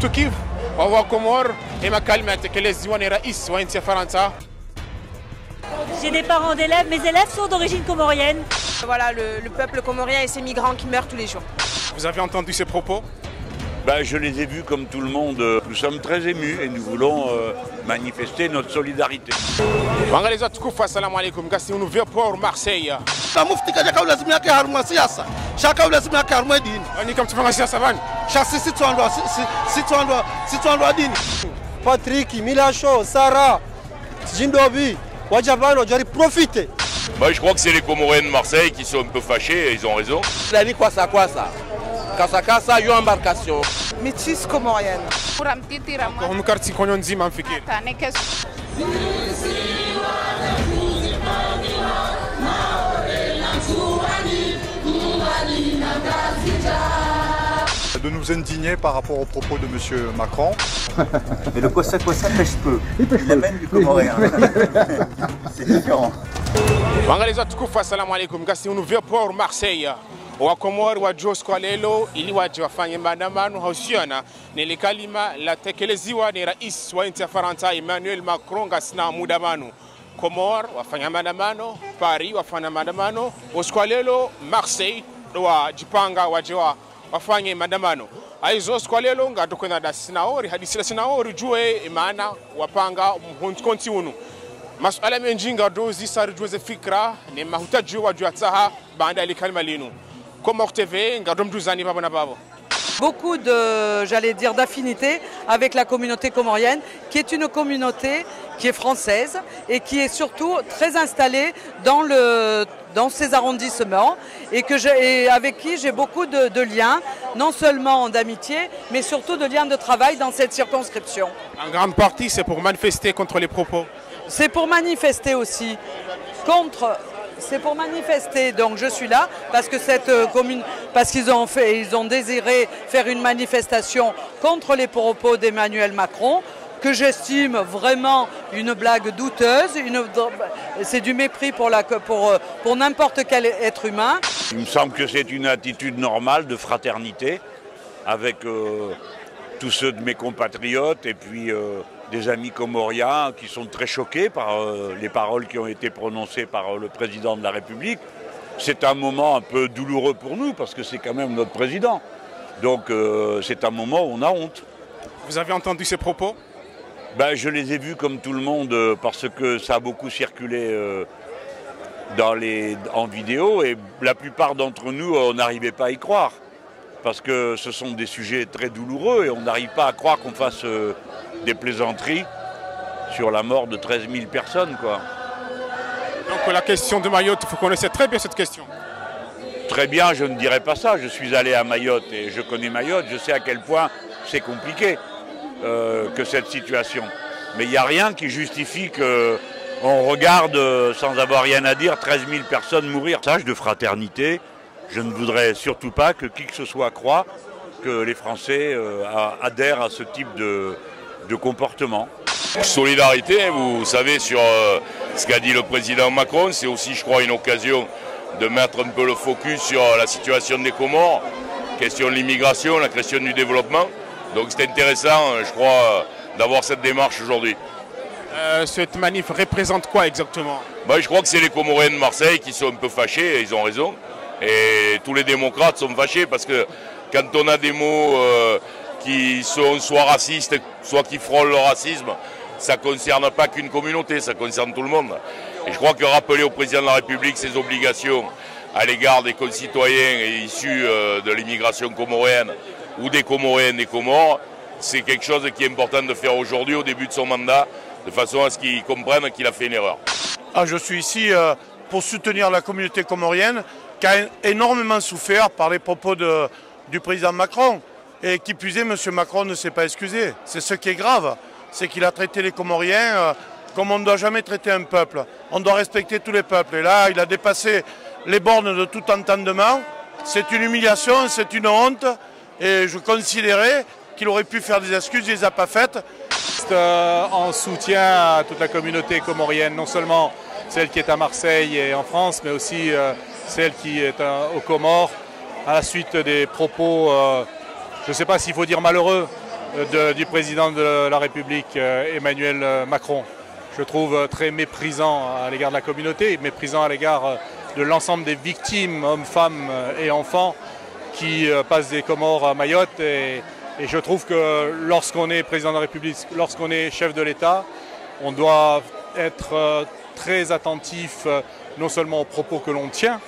كيف وهو كومور إما كلمة كالزوان رئيس وأنت فرنسا. J'ai des parents d'élèves, mes élèves sont d'origine comorienne. Voilà, le peuple comorien et ses migrants qui meurent tous les jours. Vous avez entendu ces propos? Je les ai vus comme tout le monde. Nous sommes très émus et nous voulons manifester notre solidarité. Waangalizi watukufu, assalamu alaikum. Kasi unuvia pour Marseille. Mufti kaja kaula lazima yake haruma siasa. Shaka lazima yake haruma dini. Ni kama tufanga siasa bani? Shasi sitwandwa dini. Patrick, Milacho, Sarah, Jindobi, Wajabano, j'arrive profiter. Je crois que c'est les Comoriens de Marseille qui sont un peu fâchés et ils ont raison. Il a dit quoi ça? Kasa, yo embarcation. Métis comorienne. Mkarti konyo nzima mfikiri. De nous indigner par rapport aux propos de M. Macron. Mais le Kossa pêche peu. Il amène du comorien. C'est différent. Waangalizi watukufu, assalamu alaikum. Kasi unuvia pour Marseille. Wakomori wa Jos kwa lelo ili waje wafanye maandamano hausiana na ile kalima la tekeleziwa ni rais wa nchi ya Faransa Emmanuel Macron gasina mudamano. Komor wafanya maandamano, Paris wafanya maandamano, kwa lelo Marseille wajipanga waje wafanye maandamano. Aizo kwa lelo ngatokwenda da sinaori hadi sinaori jue maana wapanga mkonti unu. Masuala menjinga dozi sari juze fikra ni mahutaji wa juataha baada ile kalima linu. Beaucoup de, j'allais dire, d'affinités avec la communauté comorienne, qui est une communauté qui est française et qui est surtout très installée dans ces arrondissements et avec qui j'ai beaucoup de liens, non seulement d'amitié, mais surtout de liens de travail dans cette circonscription. En grande partie, c'est pour manifester contre les propos. C'est pour manifester aussi contre. C'est pour manifester, donc je suis là parce que cette commune, parce qu'ils ont désiré faire une manifestation contre les propos d'Emmanuel Macron, que j'estime vraiment une blague douteuse, c'est du mépris pour n'importe quel être humain. Il me semble que c'est une attitude normale de fraternité avec tous ceux de mes compatriotes et puis des amis comoriens qui sont très choqués par les paroles qui ont été prononcées par le président de la République. C'est un moment un peu douloureux pour nous parce que c'est quand même notre président. Donc c'est un moment où on a honte. Vous avez entendu ces propos? Je les ai vus comme tout le monde parce que ça a beaucoup circulé en vidéo et la plupart d'entre nous, on n'arrivait pas à y croire. Parce que ce sont des sujets très douloureux et on n'arrive pas à croire qu'on fasse des plaisanteries sur la mort de 13 000 personnes, quoi. Donc la question de Mayotte, vous connaissez très bien cette question? Très bien, je ne dirais pas ça. Je suis allé à Mayotte et je connais Mayotte. Je sais à quel point c'est compliqué que cette situation. Mais il n'y a rien qui justifie qu'on regarde sans avoir rien à dire 13 000 personnes mourir. Message de fraternité. Je ne voudrais surtout pas que qui que ce soit croie que les Français adhèrent à ce type de comportement. Solidarité, vous savez, sur ce qu'a dit le président Macron, c'est aussi, je crois, une occasion de mettre un peu le focus sur la situation des Comores, la question de l'immigration, la question du développement. Donc c'est intéressant, je crois, d'avoir cette démarche aujourd'hui. Cette manif représente quoi exactement? Je crois que c'est les Comoriens de Marseille qui sont un peu fâchés, et ils ont raison. Et tous les démocrates sont fâchés parce que quand on a des mots qui sont soit racistes, soit qui frôlent le racisme, ça ne concerne pas qu'une communauté, ça concerne tout le monde. Et je crois que rappeler au président de la République ses obligations à l'égard des concitoyens issus de l'immigration comorienne ou des Comoriens des Comores, c'est quelque chose qui est important de faire aujourd'hui au début de son mandat, de façon à ce qu'ils comprennent qu'il a fait une erreur. Je suis ici pour soutenir la communauté comorienne qui a énormément souffert par les propos du président Macron. Et qui plus est, M. Macron ne s'est pas excusé. C'est ce qui est grave, c'est qu'il a traité les Comoriens comme on ne doit jamais traiter un peuple. On doit respecter tous les peuples. Et là, il a dépassé les bornes de tout entendement. C'est une humiliation, c'est une honte. Et je considérais qu'il aurait pu faire des excuses, il ne les a pas faites. En soutien à toute la communauté comorienne, non seulement celle qui est à Marseille et en France, mais aussi celle qui est aux Comores, à la suite des propos, je ne sais pas s'il faut dire malheureux, du président de la République, Emmanuel Macron. Je trouve très méprisant à l'égard de la communauté, méprisant à l'égard de l'ensemble des victimes, hommes, femmes et enfants, qui passent des Comores à Mayotte. Et je trouve que lorsqu'on est président de la République, lorsqu'on est chef de l'État, on doit être très attentif non seulement aux propos que l'on tient,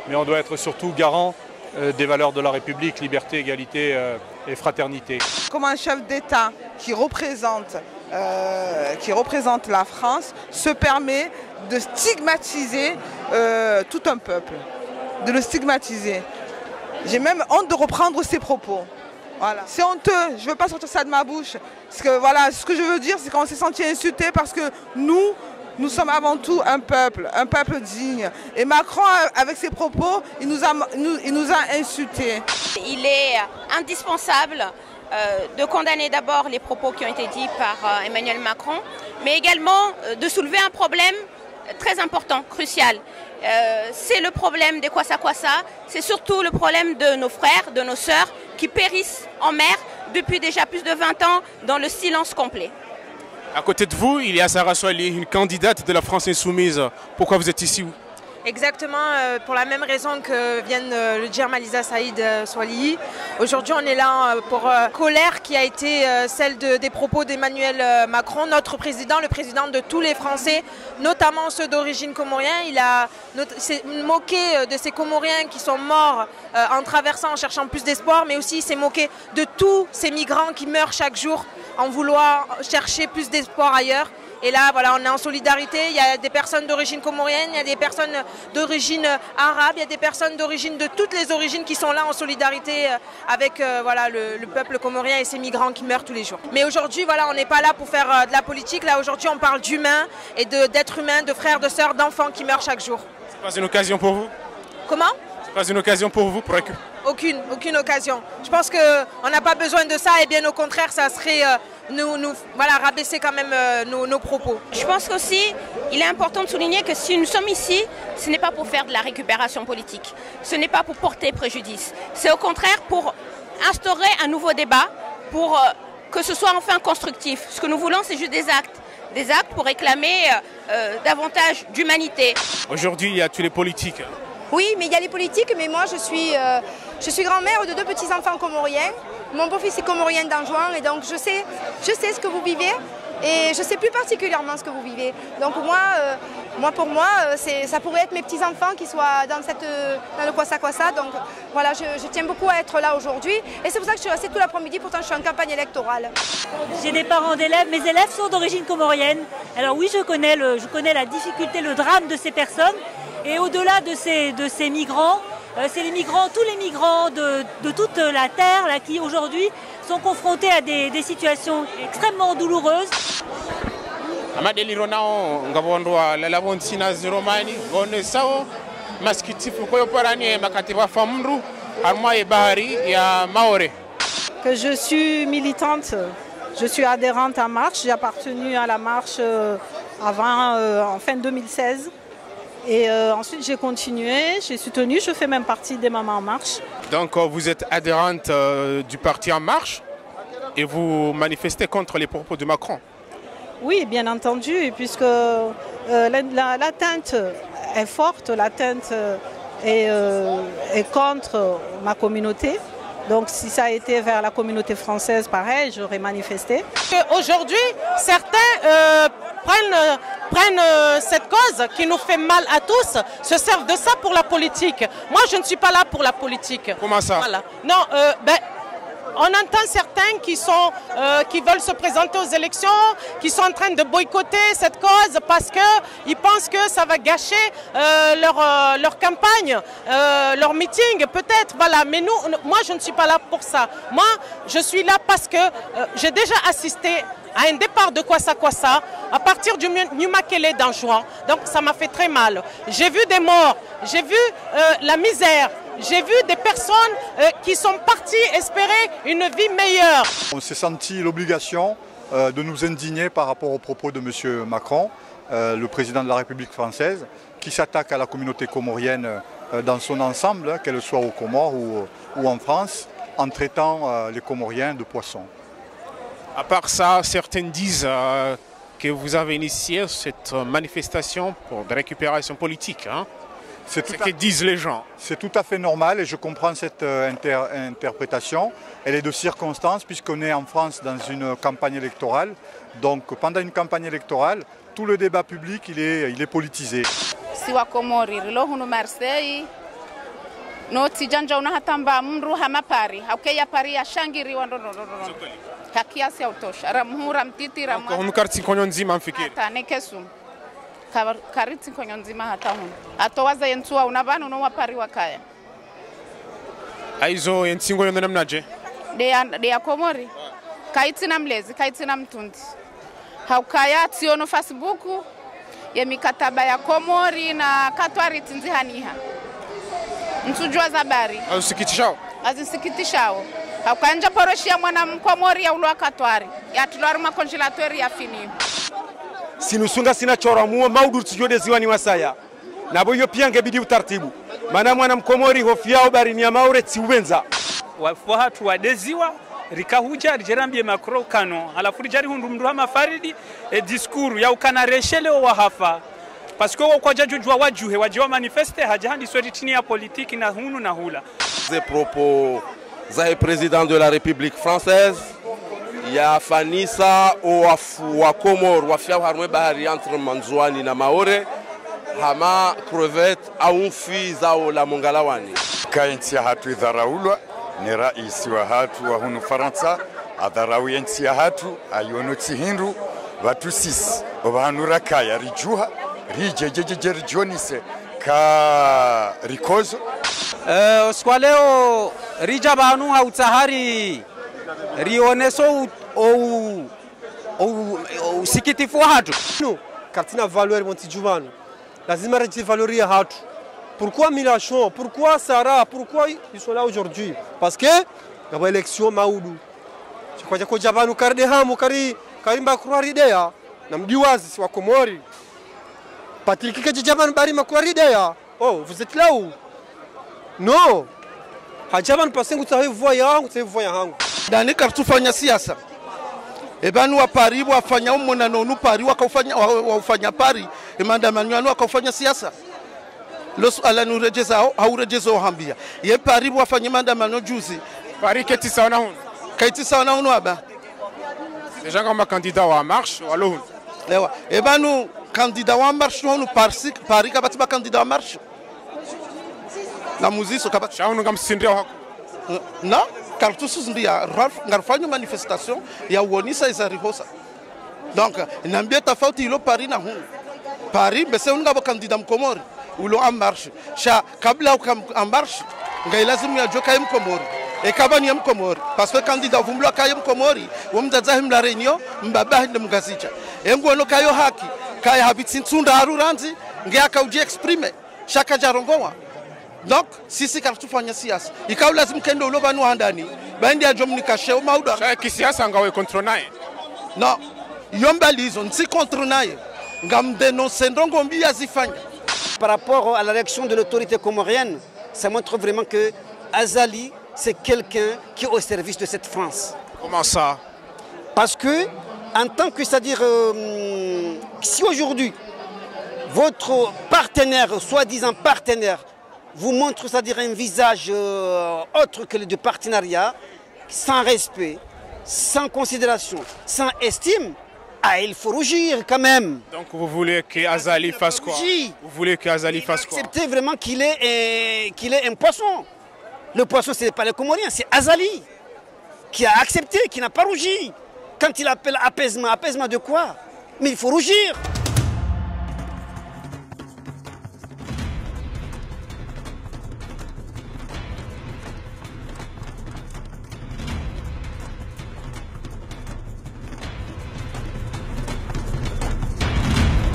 mais on doit être surtout garant des valeurs de la République, liberté, égalité et fraternité. Comme un chef d'État qui représente la France se permet de stigmatiser tout un peuple, de le stigmatiser. J'ai même honte de reprendre ses propos. Voilà. C'est honteux, je ne veux pas sortir ça de ma bouche. Parce que, voilà, ce que je veux dire, c'est qu'on s'est senti insulté parce que nous sommes avant tout un peuple digne. Et Macron, avec ses propos, il nous a insultés. Il est indispensable de condamner d'abord les propos qui ont été dits par Emmanuel Macron, mais également de soulever un problème très important, crucial. C'est le problème des Kwassa-Kwassa, c'est surtout le problème de nos frères, de nos sœurs qui périssent en mer depuis déjà plus de 20 ans dans le silence complet. À côté de vous, il y a Sarah Soali, une candidate de la France Insoumise. Pourquoi vous êtes ici? Exactement, pour la même raison que vient de le dire Malisa Saïd Soilihi. Aujourd'hui, on est là pour colère qui a été celle des propos d'Emmanuel Macron, notre président, le président de tous les Français, notamment ceux d'origine comorienne. Il s'est moqué de ces Comoriens qui sont morts en traversant, en cherchant plus d'espoir, mais aussi il s'est moqué de tous ces migrants qui meurent chaque jour en vouloir chercher plus d'espoir ailleurs. Et là, voilà, on est en solidarité. Il y a des personnes d'origine comorienne, il y a des personnes d'origine arabe, il y a des personnes d'origine de toutes les origines qui sont là en solidarité avec voilà, le peuple comorien et ces migrants qui meurent tous les jours. Mais aujourd'hui, voilà, on n'est pas là pour faire de la politique. Là, aujourd'hui, on parle d'humains et d'êtres humains, de frères, de sœurs, d'enfants qui meurent chaque jour. C'est pas une occasion pour vous? Comment? C'est pas une occasion pour vous pour Aucune occasion. Je pense qu'on n'a pas besoin de ça et bien au contraire, ça serait voilà, rabaisser quand même nos propos. Je pense qu'aussi, il est important de souligner que si nous sommes ici, ce n'est pas pour faire de la récupération politique. Ce n'est pas pour porter préjudice. C'est au contraire pour instaurer un nouveau débat, pour que ce soit enfin constructif. Ce que nous voulons, c'est juste des actes pour réclamer davantage d'humanité. Aujourd'hui, il y a tous les politiques. Oui, mais il y a les politiques, mais moi je suis grand-mère de 2 petits-enfants comoriens. Mon beau-fils est comorien d'Anjouan et donc je sais ce que vous vivez et je sais plus particulièrement ce que vous vivez. Donc pour moi, ça pourrait être mes petits-enfants qui soient dans le Kwassa-Kwassa. Donc voilà, je tiens beaucoup à être là aujourd'hui et c'est pour ça que je suis restée tout l'après-midi, pourtant je suis en campagne électorale. J'ai des parents d'élèves, mes élèves sont d'origine comorienne. Alors oui, je connais la difficulté, le drame de ces personnes. Et au-delà de ces migrants, c'est les migrants, tous les migrants de toute la terre là, qui aujourd'hui sont confrontés à des situations extrêmement douloureuses. Que je suis militante, je suis adhérente à Marche, j'ai appartenu à la Marche en fin 2016. Et ensuite j'ai continué, j'ai soutenu, je fais même partie des Mamans en Marche. Donc vous êtes adhérente du parti En Marche et vous manifestez contre les propos de Macron? Oui, bien entendu, puisque l'atteinte est forte, l'atteinte est contre ma communauté. Donc si ça a été vers la communauté française, pareil, j'aurais manifesté. Aujourd'hui, certains prennent cette cause qui nous fait mal à tous, se servent de ça pour la politique. Moi, je ne suis pas là pour la politique. Comment ça? Voilà. Non, on entend certains qui veulent se présenter aux élections, qui sont en train de boycotter cette cause parce qu'ils pensent que ça va gâcher leur campagne, leur meeting peut-être. Voilà. Mais moi je ne suis pas là pour ça. Moi je suis là parce que j'ai déjà assisté à un départ de Kwassa-Kwassa à partir du Numakele d'Anjouan. Donc ça m'a fait très mal. J'ai vu des morts, j'ai vu la misère. J'ai vu des personnes qui sont parties espérer une vie meilleure. On s'est senti l'obligation de nous indigner par rapport aux propos de M. Macron, le président de la République française, qui s'attaque à la communauté comorienne dans son ensemble, qu'elle soit aux Comores ou en France, en traitant les Comoriens de poissons. À part ça, certains disent que vous avez initié cette manifestation pour de récupération politique. Hein? C'est ce que disent les gens. C'est tout à fait normal et je comprends cette interprétation. Elle est de circonstance puisqu'on est en France dans une campagne électorale. Donc pendant une campagne électorale, tout le débat public il est politisé. Siwa Komori rilohunu Marseille no tijanja unahatamba mru hamapari haukeya pari ya shangiri wandono hakiasi autosha ramhura mtiti ramu ko karti konyo nzima mfikiri hata nekesu kariti konyo nzima hata hunu atowaza yentua unabanu no wapari wakaya aizo yentsingo yondana mnaje de ya Komori kaiti na mlezi kaiti na mtundi haukaya tiono Facebook ya mikataba ya Komori na Katwari tinzihaniha mtujua zabari azisikitishao hakanja poroshia mwana Mkomori ya ulwa Katwari ya tulwaruma konjelatori ya fini sinusunga sina chora muo maudu tujode ziwani wasaya nabo yo pia ngebidi utaratibu maana mwana Mkomori hofiao bari ni maure tiwenza watu wadeziwa rikahuja rijerambie makro kano alafu rijari hundu hama faridi diskuru ya ukana reshele wa hafa pasko kwa jajujwa wajuhe wajiwa manifeste hajahandi swedi chini ya politiki na hunu na hula. Ces propos za président de la République française ya fanisa wa Komor wafia harmwe bahari entre Manzouani na Maore hama crevette au mfi zao la Mongalawani. Kainti hatu idharaulwa ni rais wa hatu wa hunu Faransa adharau nchi ya hatu ayono tihindu watu sisi obanura kaya rijuha rijejeje rijonise ka rikozo oskwaleo rija banu hautahari rioneso au sikitifu hatu kartina valeur montijumano lazima rejivaloria hatu. Pourquoi Mélenchon? Pourquoi Sarah? Pourquoi ils sont là aujourd'hui? Parce que il y a élection Maoudou. Je crois que Javanu Kardehamu Karimba Kruaridea Namdiwazi wa Komori. Patrick Kajavan Barima Kruaridea. Oh, vous êtes là où? Non. Hajavan passé vous savez voyant hangu. Dani kartufanya siasa. Ebanu wa Paris wafanya umonano nu Paris wakafanya Paris maandamano wakafanya siasa. Los alanurejeza haurejeza hambia ye Paris wafanya maandamano juzi Paris keti sawa hunu kaiti sawa hunu aba deja kama candidat wa marche walo hunu lewa ebanu candidat wa marche hunu Paris kabatiba candidat wa marche na muziso kabati shaunu ngamsindria hako na kartusus ndia ngarfanyo manifestation ya uonisa izarihosa donc nambia tofauti ilo Paris na hunu Paris bese unga candidat Mkomori ulo en marche sha kabla en marche ngai lazima ya joka Mkomori e kabani ya Mkomori parce que candidat vumlo kaya Mkomori womdaza himla réunion mbaba hinde mgazicha engono kayo haki kaya habitsin tsunda haruranzi ngai akauji exprimer shaka jarongowa donc sisi kartufanya siasa ikao lazima kendo ulo banu handani bandi ya jomnikashe mauda sha kisiasa ngawe contre naye no yomba lizo nsi contre naye ngam dénoncer ndongo mbia zifanya. Par rapport à la réaction de l'autorité comorienne, ça montre vraiment que Azali, c'est quelqu'un qui est au service de cette France. Comment ça? Parce que, en tant que, c'est-à-dire, si aujourd'hui, votre partenaire, soi-disant partenaire, vous montre, c'est-à-dire un visage autre que le de partenariat, sans respect, sans considération, sans estime, ah, il faut rougir quand même. Donc vous voulez que Azali fasse quoi? Vous voulez que Azali fasse quoi? Accepter vraiment qu'il est un poisson. Le poisson, ce n'est pas les Comoriens, c'est Azali qui a accepté, qui n'a pas rougi. Quand il appelle apaisement, apaisement de quoi? Mais il faut rougir.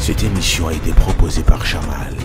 Cette émission a été proposée par Chamal.